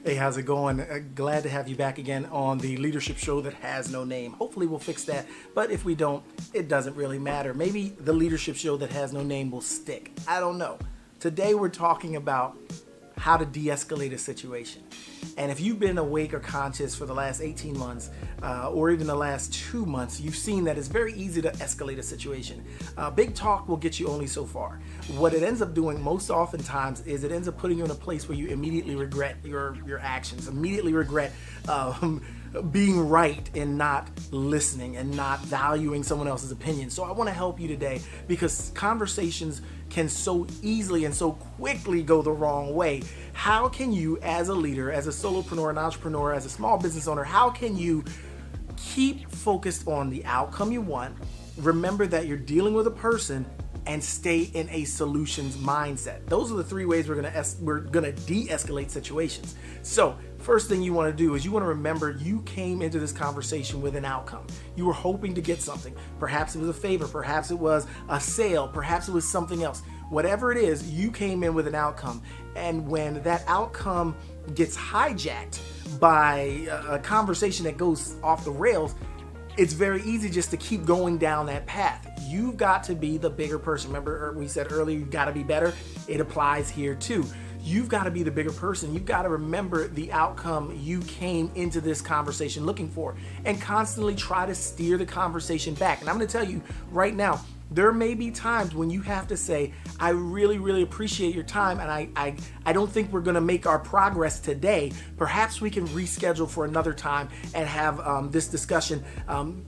Hey, how's it going? Glad to have you back again on the leadership show that has no name. Hopefully we'll fix that, but if we don't, it doesn't really matter. Maybe the leadership show that has no name will stick. I don't know. Today we're talking about how to de-escalate a situation. And if you've been awake or conscious for the last 18 months or even the last 2 months, you've seen that it's very easy to escalate a situation. Big talk will get you only so far. What it ends up doing most oftentimes is it ends up putting you in a place where you immediately regret your actions, immediately regret being right and not listening and not valuing someone else's opinion. So I want to help you today because conversations can so easily and so quickly go the wrong way. How can you, as a leader, as a solopreneur, an entrepreneur, as a small business owner, how can you keep focused on the outcome you want, remember that you're dealing with a person, and stay in a solutions mindset? Those are the three ways we're gonna de-escalate situations. So first thing you want to do is you want to remember you came into this conversation with an outcome. You were hoping to get something. Perhaps it was a favor, perhaps it was a sale, perhaps it was something else. Whatever it is, you came in with an outcome. And when that outcome gets hijacked by a conversation that goes off the rails, it's very easy just to keep going down that path. You've got to be the bigger person. Remember, we said earlier, you've got to be better. It applies here too. You've got to be the bigger person. You've got to remember the outcome you came into this conversation looking for and constantly try to steer the conversation back. And I'm going to tell you right now, there may be times when you have to say, I really, really appreciate your time, and I don't think we're going to make our progress today. Perhaps we can reschedule for another time and have this discussion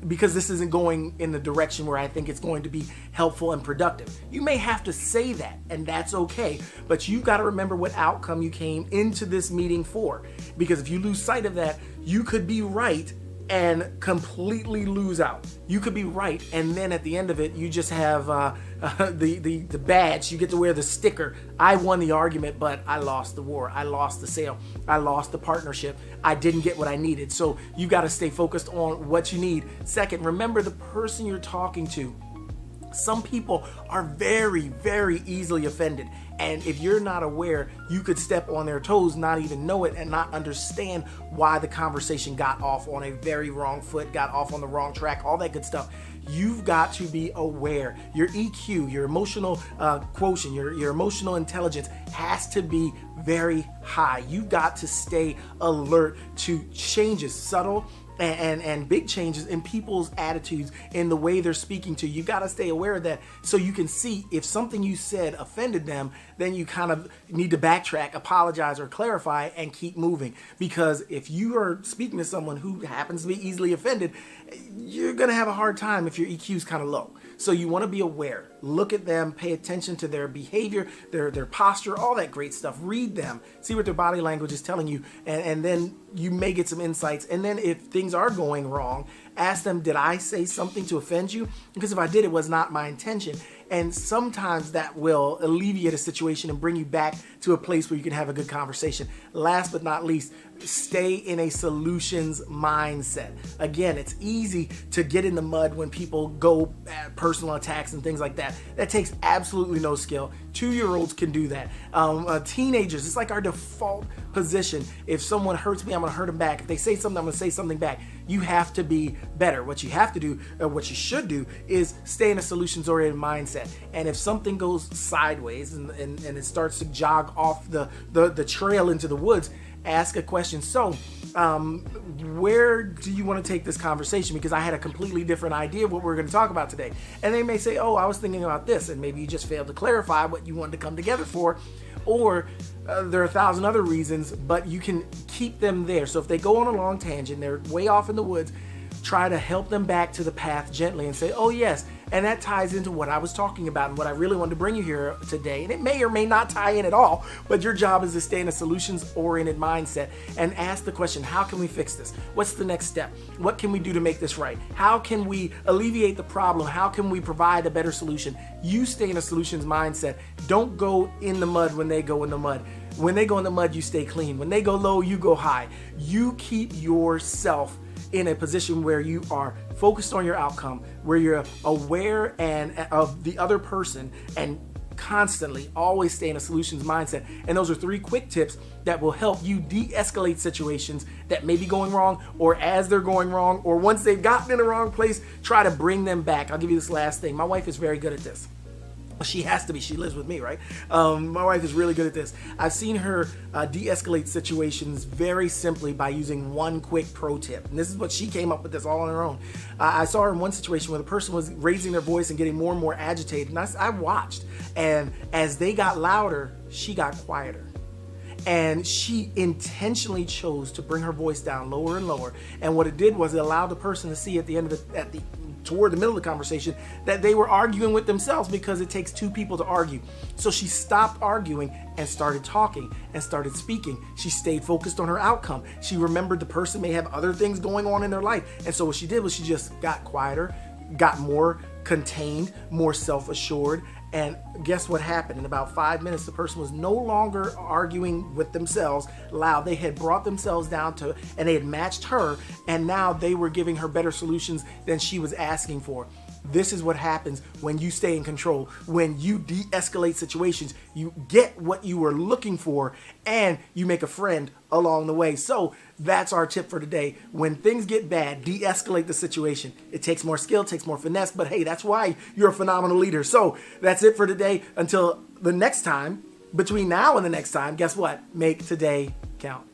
because this isn't going in the direction where I think it's going to be helpful and productive. You may have to say that, and that's okay, but you've got to remember what outcome you came into this meeting for, because if you lose sight of that, you could be right and completely lose out. You could be right, and then at the end of it, you just have the badge. You get to wear the sticker. I won the argument, but I lost the war. I lost the sale. I lost the partnership. I didn't get what I needed. So you got to stay focused on what you need. Second, remember the person you're talking to. Some people are very, very easily offended. And if you're not aware, you could step on their toes, not even know it, and not understand why the conversation got off on a very wrong foot, got off on the wrong track, all that good stuff. You've got to be aware. Your EQ, your emotional quotient, your emotional intelligence has to be very high. You've got to stay alert to changes, subtle and big changes in people's attitudes, in the way they're speaking to you. You got to stay aware of that so you can see if something you said offended them, then you kind of need to backtrack, apologize, or clarify and keep moving. Because if you are speaking to someone who happens to be easily offended, you're going to have a hard time if your EQ is kind of low. So you want to be aware. Look at them, pay attention to their behavior, their posture, all that great stuff. Read them, see what their body language is telling you, and then you may get some insights. And then if things are going wrong, ask them, did I say something to offend you? Because if I did, it was not my intention. And sometimes that will alleviate a situation and bring you back to a place where you can have a good conversation. Last but not least, stay in a solutions mindset. Again, it's easy to get in the mud when people go at personal attacks and things like that. That takes absolutely no skill. 2-year-olds can do that. Teenagers, it's like our default position. If someone hurts me, I'm going to hurt them back. If they say something, I'm going to say something back. You have to be better. What you have to do, or what you should do, is stay in a solutions-oriented mindset. And if something goes sideways and it starts to jog off the trail into the woods, ask a question. So, where do you want to take this conversation? Because I had a completely different idea of what we're going to talk about today. And they may say, oh, I was thinking about this. And maybe you just failed to clarify what you wanted to come together for. Or there are 1,000 other reasons, but you can keep them there. So if they go on a long tangent, they're way off in the woods, try to help them back to the path gently and say, oh yes, and that ties into what I was talking about and what I really wanted to bring you here today. And it may or may not tie in at all, but your job is to stay in a solutions-oriented mindset and ask the question, how can we fix this? What's the next step? What can we do to make this right? How can we alleviate the problem? How can we provide a better solution? You stay in a solutions mindset. Don't go in the mud when they go in the mud. When they go in the mud, you stay clean. When they go low, you go high. You keep yourself in a position where you are focused on your outcome, where you're aware and of the other person and constantly always stay in a solutions mindset. And those are 3 quick tips that will help you de-escalate situations that may be going wrong, or as they're going wrong, or once they've gotten in the wrong place, try to bring them back. I'll give you this last thing. My wife is very good at this. She has to be. She lives with me, right? My wife is really good at this. I've seen her de-escalate situations very simply by using one quick pro tip. And this is what she came up with this all on her own. I saw her in one situation where the person was raising their voice and getting more and more agitated. And I watched. And as they got louder, she got quieter. And she intentionally chose to bring her voice down lower and lower. And what it did was it allowed the person to see at the end of toward the middle of the conversation that they were arguing with themselves, because it takes 2 people to argue. So she stopped arguing and started talking and started speaking. She stayed focused on her outcome. She remembered the person may have other things going on in their life. And so what she did was she just got quieter, got more contained, more self-assured. And guess what happened? In about 5 minutes, the person was no longer arguing with themselves loud. They had brought themselves down to, and they had matched her, and now they were giving her better solutions than she was asking for. This is what happens when you stay in control. When you de-escalate situations, you get what you were looking for, and you make a friend along the way. So that's our tip for today. When things get bad, de-escalate the situation. It takes more skill, takes more finesse, but hey, that's why you're a phenomenal leader. So that's it for today. Until the next time, between now and the next time, guess what? Make today count.